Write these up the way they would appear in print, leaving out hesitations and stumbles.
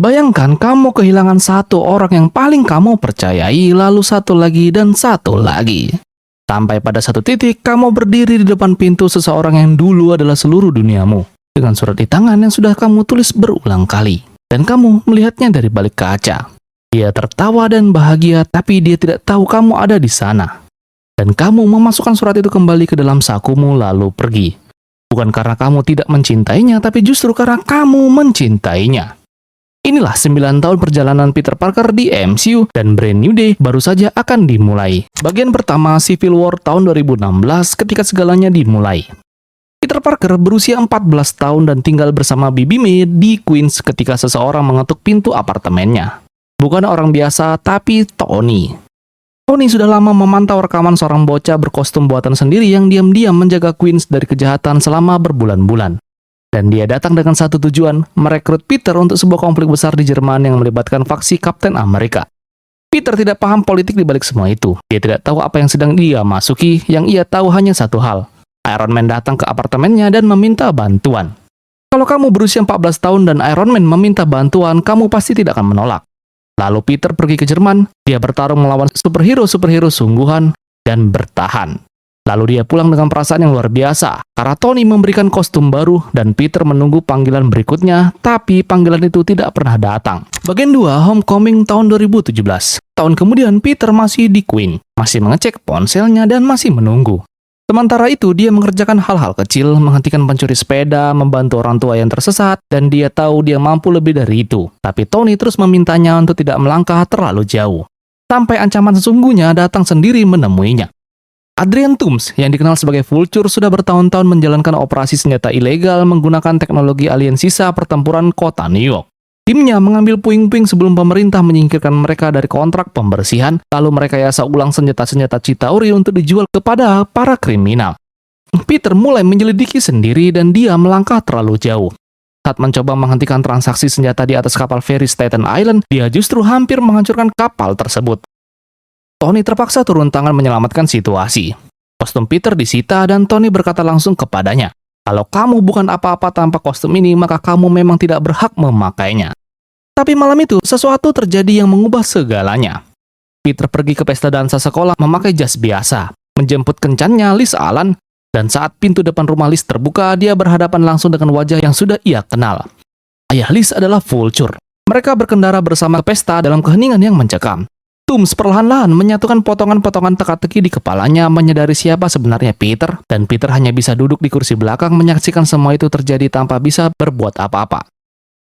Bayangkan kamu kehilangan satu orang yang paling kamu percayai, lalu satu lagi dan satu lagi. Sampai pada satu titik, kamu berdiri di depan pintu seseorang yang dulu adalah seluruh duniamu, dengan surat di tangan yang sudah kamu tulis berulang kali. Dan kamu melihatnya dari balik kaca. Dia tertawa dan bahagia, tapi dia tidak tahu kamu ada di sana. Dan kamu memasukkan surat itu kembali ke dalam sakumu lalu pergi. Bukan karena kamu tidak mencintainya, tapi justru karena kamu mencintainya. Inilah 9 tahun perjalanan Peter Parker di MCU, dan Brand New Day baru saja akan dimulai. Bagian pertama Civil War tahun 2016 ketika segalanya dimulai. Peter Parker berusia 14 tahun dan tinggal bersama Bibi May di Queens ketika seseorang mengetuk pintu apartemennya. Bukan orang biasa, tapi Tony. Tony sudah lama memantau rekaman seorang bocah berkostum buatan sendiri yang diam-diam menjaga Queens dari kejahatan selama berbulan-bulan. Dan dia datang dengan satu tujuan, merekrut Peter untuk sebuah konflik besar di Jerman yang melibatkan faksi Kapten Amerika. Peter tidak paham politik di balik semua itu. Dia tidak tahu apa yang sedang dia masuki, yang ia tahu hanya satu hal. Iron Man datang ke apartemennya dan meminta bantuan. Kalau kamu berusia 14 tahun dan Iron Man meminta bantuan, kamu pasti tidak akan menolak. Lalu Peter pergi ke Jerman, dia bertarung melawan superhero-superhero sungguhan, dan bertahan. Lalu dia pulang dengan perasaan yang luar biasa, karena Tony memberikan kostum baru dan Peter menunggu panggilan berikutnya, tapi panggilan itu tidak pernah datang. Bagian 2, Homecoming tahun 2017. Tahun kemudian Peter masih di Queen, masih mengecek ponselnya dan masih menunggu. Sementara itu dia mengerjakan hal-hal kecil, menghentikan pencuri sepeda, membantu orang tua yang tersesat, dan dia tahu dia mampu lebih dari itu. Tapi Tony terus memintanya untuk tidak melangkah terlalu jauh. Sampai ancaman sesungguhnya datang sendiri menemuinya. Adrian Toomes, yang dikenal sebagai Vulture, sudah bertahun-tahun menjalankan operasi senjata ilegal menggunakan teknologi alien sisa pertempuran kota New York. Timnya mengambil puing-puing sebelum pemerintah menyingkirkan mereka dari kontrak pembersihan, lalu merekayasa ulang senjata-senjata Chitauri untuk dijual kepada para kriminal. Peter mulai menyelidiki sendiri dan dia melangkah terlalu jauh. Saat mencoba menghentikan transaksi senjata di atas kapal feri Staten Island, dia justru hampir menghancurkan kapal tersebut. Tony terpaksa turun tangan menyelamatkan situasi. Kostum Peter disita dan Tony berkata langsung kepadanya, "Kalau kamu bukan apa-apa tanpa kostum ini, maka kamu memang tidak berhak memakainya." Tapi malam itu, sesuatu terjadi yang mengubah segalanya. Peter pergi ke pesta dansa sekolah memakai jas biasa, menjemput kencannya Liz Allan, dan saat pintu depan rumah Liz terbuka, dia berhadapan langsung dengan wajah yang sudah ia kenal. Ayah Liz adalah Vulture. Mereka berkendara bersama ke pesta dalam keheningan yang mencekam. Toomes perlahan-lahan menyatukan potongan-potongan teka-teki di kepalanya, menyadari siapa sebenarnya Peter, dan Peter hanya bisa duduk di kursi belakang menyaksikan semua itu terjadi tanpa bisa berbuat apa-apa.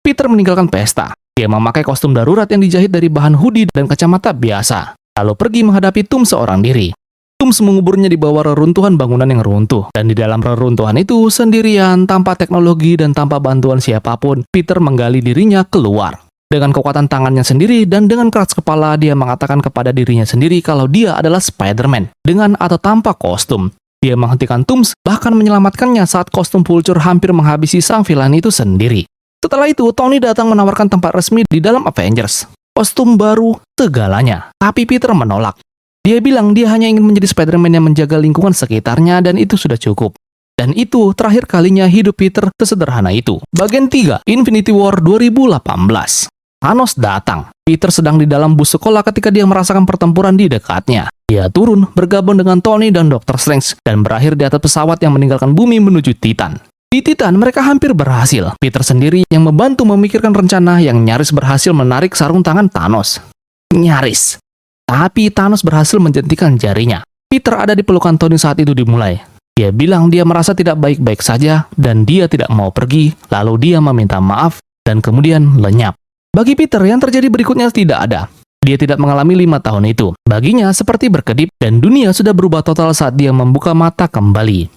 Peter meninggalkan pesta. Dia memakai kostum darurat yang dijahit dari bahan hoodie dan kacamata biasa, lalu pergi menghadapi Toomes seorang diri. Toomes menguburnya di bawah reruntuhan bangunan yang runtuh, dan di dalam reruntuhan itu, sendirian, tanpa teknologi dan tanpa bantuan siapapun, Peter menggali dirinya keluar. Dengan kekuatan tangannya sendiri dan dengan keras kepala, dia mengatakan kepada dirinya sendiri kalau dia adalah Spider-Man, dengan atau tanpa kostum. Dia menghentikan Toomes, bahkan menyelamatkannya saat kostum Vulture hampir menghabisi sang villain itu sendiri. Setelah itu, Tony datang menawarkan tempat resmi di dalam Avengers. Kostum baru, segalanya. Tapi Peter menolak. Dia bilang dia hanya ingin menjadi Spider-Man yang menjaga lingkungan sekitarnya dan itu sudah cukup. Dan itu terakhir kalinya hidup Peter sesederhana itu. Bagian 3, Infinity War 2018. Thanos datang. Peter sedang di dalam bus sekolah ketika dia merasakan pertempuran di dekatnya. Dia turun, bergabung dengan Tony dan Dr. Strange, dan berakhir di atas pesawat yang meninggalkan bumi menuju Titan. Di Titan, mereka hampir berhasil. Peter sendiri yang membantu memikirkan rencana yang nyaris berhasil menarik sarung tangan Thanos. Nyaris. Tapi Thanos berhasil menjentikan jarinya. Peter ada di pelukan Tony saat itu dimulai. Dia bilang dia merasa tidak baik-baik saja, dan dia tidak mau pergi, lalu dia meminta maaf, dan kemudian lenyap. Bagi Peter, yang terjadi berikutnya tidak ada. Dia tidak mengalami 5 tahun itu. Baginya seperti berkedip, dan dunia sudah berubah total saat dia membuka mata kembali.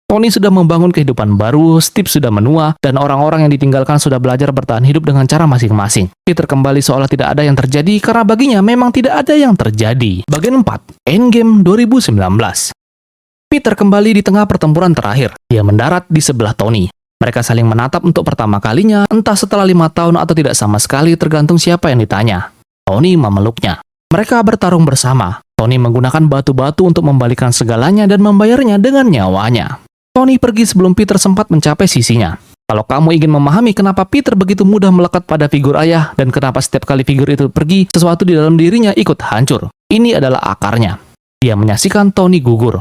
Tony sudah membangun kehidupan baru, Steve sudah menua, dan orang-orang yang ditinggalkan sudah belajar bertahan hidup dengan cara masing-masing. Peter kembali seolah tidak ada yang terjadi, karena baginya memang tidak ada yang terjadi. Bagian 4, Endgame 2019. Peter kembali di tengah pertempuran terakhir. Dia mendarat di sebelah Tony. Mereka saling menatap untuk pertama kalinya, entah setelah 5 tahun atau tidak sama sekali, tergantung siapa yang ditanya. Tony memeluknya. Mereka bertarung bersama. Tony menggunakan batu-batu untuk membalikan segalanya dan membayarnya dengan nyawanya. Tony pergi sebelum Peter sempat mencapai sisinya. Kalau kamu ingin memahami kenapa Peter begitu mudah melekat pada figur ayah dan kenapa setiap kali figur itu pergi, sesuatu di dalam dirinya ikut hancur. Ini adalah akarnya. Dia menyaksikan Tony gugur.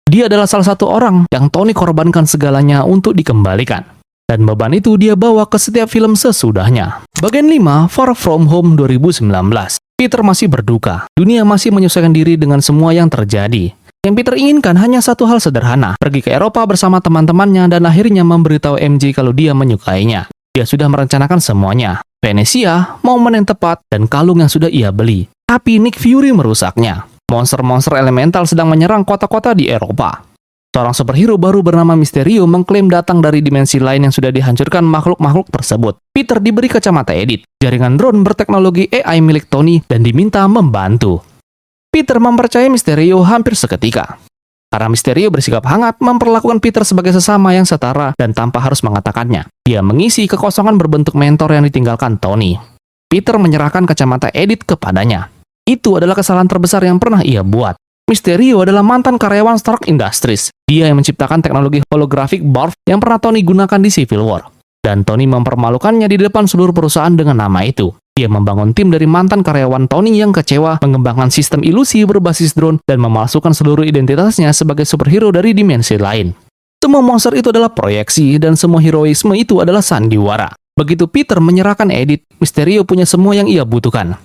Dia adalah salah satu orang yang Tony korbankan segalanya untuk dikembalikan. Dan beban itu dia bawa ke setiap film sesudahnya. Bagian 5, Far From Home 2019. Peter masih berduka. Dunia masih menyesuaikan diri dengan semua yang terjadi. Yang Peter inginkan hanya satu hal sederhana, pergi ke Eropa bersama teman-temannya dan akhirnya memberitahu MJ kalau dia menyukainya. Dia sudah merencanakan semuanya. Venesia, momen yang tepat, dan kalung yang sudah ia beli. Tapi Nick Fury merusaknya. Monster-monster elemental sedang menyerang kota-kota di Eropa. Seorang superhero baru bernama Mysterio mengklaim datang dari dimensi lain yang sudah dihancurkan makhluk-makhluk tersebut. Peter diberi kacamata edit, jaringan drone berteknologi AI milik Tony, dan diminta membantu. Peter mempercayai Mysterio hampir seketika. Karena Mysterio bersikap hangat, memperlakukan Peter sebagai sesama yang setara dan tanpa harus mengatakannya. Dia mengisi kekosongan berbentuk mentor yang ditinggalkan Tony. Peter menyerahkan kacamata edit kepadanya. Itu adalah kesalahan terbesar yang pernah ia buat. Mysterio adalah mantan karyawan Stark Industries. Dia yang menciptakan teknologi holographic Barf yang pernah Tony gunakan di Civil War. Dan Tony mempermalukannya di depan seluruh perusahaan dengan nama itu. Dia membangun tim dari mantan karyawan Tony yang kecewa, mengembangkan sistem ilusi berbasis drone, dan memalsukan seluruh identitasnya sebagai superhero dari dimensi lain. Semua monster itu adalah proyeksi, dan semua heroisme itu adalah sandiwara. Begitu Peter menyerahkan edit, Mysterio punya semua yang ia butuhkan.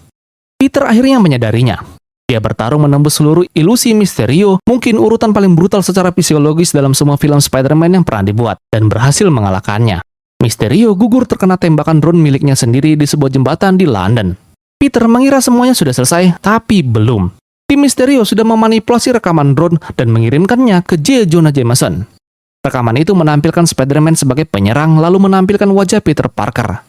Peter akhirnya menyadarinya. Dia bertarung menembus seluruh ilusi Mysterio, mungkin urutan paling brutal secara fisiologis dalam semua film Spider-Man yang pernah dibuat, dan berhasil mengalahkannya. Mysterio gugur terkena tembakan drone miliknya sendiri di sebuah jembatan di London. Peter mengira semuanya sudah selesai, tapi belum. Tim Mysterio sudah memanipulasi rekaman drone dan mengirimkannya ke J. Jonah Jameson. Rekaman itu menampilkan Spider-Man sebagai penyerang lalu menampilkan wajah Peter Parker.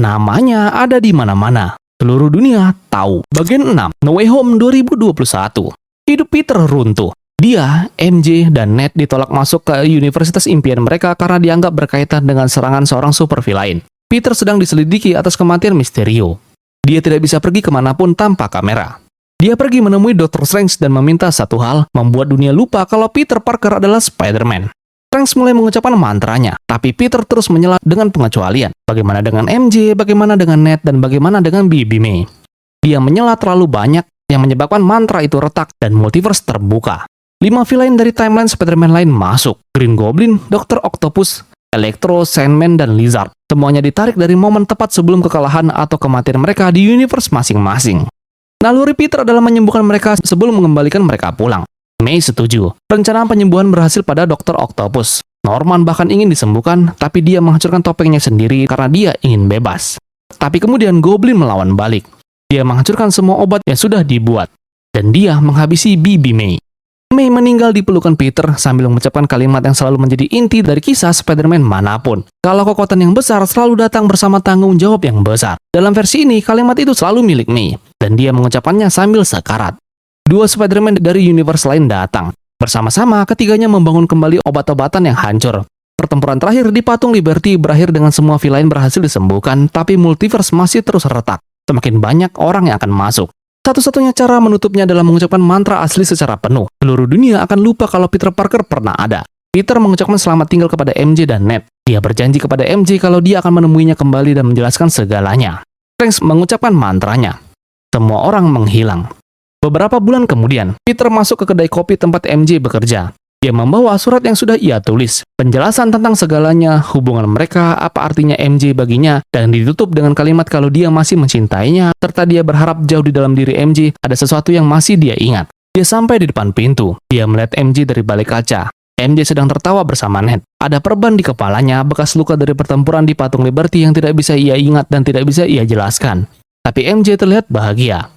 Namanya ada di mana-mana. Seluruh dunia tahu. Bagian 6, No Way Home 2021. Hidup Peter runtuh. Dia, MJ, dan Ned ditolak masuk ke universitas impian mereka karena dianggap berkaitan dengan serangan seorang supervillain. Peter sedang diselidiki atas kematian Mysterio. Dia tidak bisa pergi kemanapun tanpa kamera. Dia pergi menemui Dr. Strange dan meminta satu hal, membuat dunia lupa kalau Peter Parker adalah Spider-Man. Strange mulai mengucapkan mantranya, tapi Peter terus menyela dengan pengecualian. Bagaimana dengan MJ, bagaimana dengan Ned, dan bagaimana dengan Bibi May? Dia menyela terlalu banyak yang menyebabkan mantra itu retak dan multiverse terbuka. 5 villain dari timeline Spider-Man lain masuk. Green Goblin, Dr. Octopus, Electro, Sandman, dan Lizard. Semuanya ditarik dari momen tepat sebelum kekalahan atau kematian mereka di universe masing-masing. Naluri Peter adalah menyembuhkan mereka sebelum mengembalikan mereka pulang. May setuju. Rencana penyembuhan berhasil pada Dr. Octopus. Norman bahkan ingin disembuhkan, tapi dia menghancurkan topengnya sendiri karena dia ingin bebas. Tapi kemudian Goblin melawan balik. Dia menghancurkan semua obat yang sudah dibuat. Dan dia menghabisi Bibi May. May meninggal di pelukan Peter sambil mengucapkan kalimat yang selalu menjadi inti dari kisah Spider-Man manapun. Kalau kekuatan yang besar selalu datang bersama tanggung jawab yang besar. Dalam versi ini, kalimat itu selalu milik May. Dan dia mengucapkannya sambil sekarat. 2 Spider-Man dari universe lain datang. Bersama-sama, ketiganya membangun kembali obat-obatan yang hancur. Pertempuran terakhir di Patung Liberty berakhir dengan semua villain berhasil disembuhkan, tapi multiverse masih terus retak. Semakin banyak orang yang akan masuk. Satu-satunya cara menutupnya adalah mengucapkan mantra asli secara penuh. Seluruh dunia akan lupa kalau Peter Parker pernah ada. Peter mengucapkan selamat tinggal kepada MJ dan Ned. Dia berjanji kepada MJ kalau dia akan menemuinya kembali dan menjelaskan segalanya. Strange mengucapkan mantranya. Semua orang menghilang. Beberapa bulan kemudian, Peter masuk ke kedai kopi tempat MJ bekerja. Dia membawa surat yang sudah ia tulis, penjelasan tentang segalanya, hubungan mereka, apa artinya MJ baginya, dan ditutup dengan kalimat kalau dia masih mencintainya, serta dia berharap jauh di dalam diri MJ ada sesuatu yang masih dia ingat. Dia sampai di depan pintu. Dia melihat MJ dari balik kaca. MJ sedang tertawa bersama Ned. Ada perban di kepalanya, bekas luka dari pertempuran di Patung Liberty yang tidak bisa ia ingat dan tidak bisa ia jelaskan. Tapi MJ terlihat bahagia.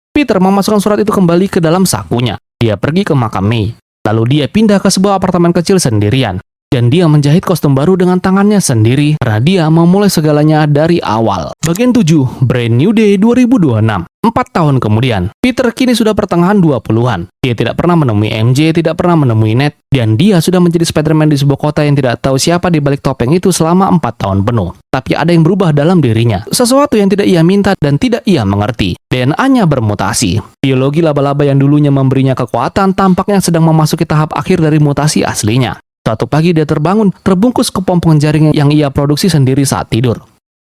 Peter memasukkan surat itu kembali ke dalam sakunya. Dia pergi ke makam May. Lalu dia pindah ke sebuah apartemen kecil sendirian. Dan dia menjahit kostum baru dengan tangannya sendiri karena dia memulai segalanya dari awal. Bagian 7, Brand New Day 2026. 4 tahun kemudian, Peter kini sudah pertengahan 20-an. Dia tidak pernah menemui MJ, tidak pernah menemui Ned, dan dia sudah menjadi Spider-Man di sebuah kota yang tidak tahu siapa di balik topeng itu selama 4 tahun penuh. Tapi ada yang berubah dalam dirinya. Sesuatu yang tidak ia minta dan tidak ia mengerti. DNA-nya bermutasi. Biologi laba-laba yang dulunya memberinya kekuatan tampaknya sedang memasuki tahap akhir dari mutasi aslinya. Suatu pagi dia terbangun, terbungkus kepompong jaring yang ia produksi sendiri saat tidur.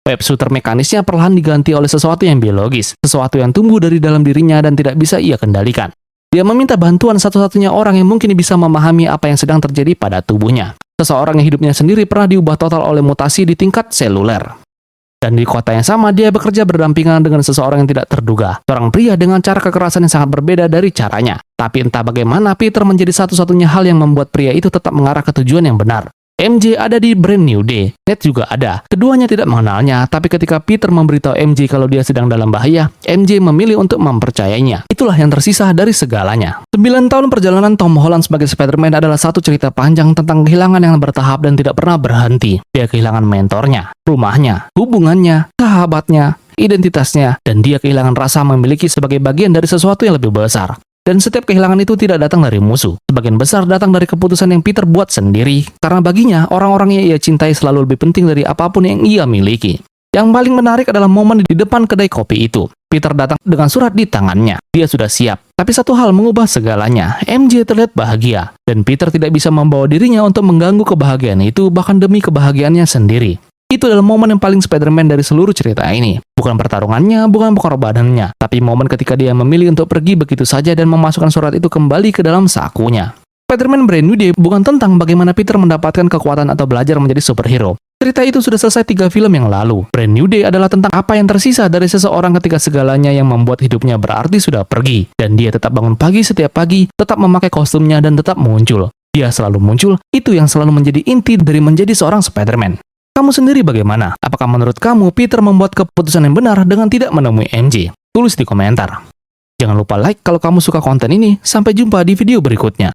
Web shooter mekanisnya perlahan diganti oleh sesuatu yang biologis, sesuatu yang tumbuh dari dalam dirinya dan tidak bisa ia kendalikan. Dia meminta bantuan satu-satunya orang yang mungkin bisa memahami apa yang sedang terjadi pada tubuhnya. Seseorang yang hidupnya sendiri pernah diubah total oleh mutasi di tingkat seluler. Dan di kota yang sama, dia bekerja berdampingan dengan seseorang yang tidak terduga. Seorang pria dengan cara kekerasan yang sangat berbeda dari caranya. Tapi entah bagaimana, Peter menjadi satu-satunya hal yang membuat pria itu tetap mengarah ke tujuan yang benar. MJ ada di Brand New Day, Ned juga ada. Keduanya tidak mengenalnya, tapi ketika Peter memberitahu MJ kalau dia sedang dalam bahaya, MJ memilih untuk mempercayainya. Itulah yang tersisa dari segalanya. 9 tahun perjalanan Tom Holland sebagai Spider-Man adalah satu cerita panjang tentang kehilangan yang bertahap dan tidak pernah berhenti. Dia kehilangan mentornya, rumahnya, hubungannya, sahabatnya, identitasnya, dan dia kehilangan rasa memiliki sebagai bagian dari sesuatu yang lebih besar. Dan setiap kehilangan itu tidak datang dari musuh. Sebagian besar datang dari keputusan yang Peter buat sendiri. Karena baginya, orang-orang yang ia cintai selalu lebih penting dari apapun yang ia miliki. Yang paling menarik adalah momen di depan kedai kopi itu. Peter datang dengan surat di tangannya. Dia sudah siap. Tapi satu hal mengubah segalanya. MJ terlihat bahagia. Dan Peter tidak bisa membawa dirinya untuk mengganggu kebahagiaan itu bahkan demi kebahagiaannya sendiri. Itu adalah momen yang paling Spider-Man dari seluruh cerita ini. Bukan pertarungannya, bukan pengorbanannya, tapi momen ketika dia memilih untuk pergi begitu saja dan memasukkan surat itu kembali ke dalam sakunya. Spider-Man Brand New Day bukan tentang bagaimana Peter mendapatkan kekuatan atau belajar menjadi superhero. Cerita itu sudah selesai 3 film yang lalu. Brand New Day adalah tentang apa yang tersisa dari seseorang ketika segalanya yang membuat hidupnya berarti sudah pergi. Dan dia tetap bangun pagi setiap pagi, tetap memakai kostumnya dan tetap muncul. Dia selalu muncul, itu yang selalu menjadi inti dari menjadi seorang Spider-Man. Kamu sendiri bagaimana? Apakah menurut kamu Peter membuat keputusan yang benar dengan tidak menemui MJ? Tulis di komentar. Jangan lupa like kalau kamu suka konten ini. Sampai jumpa di video berikutnya.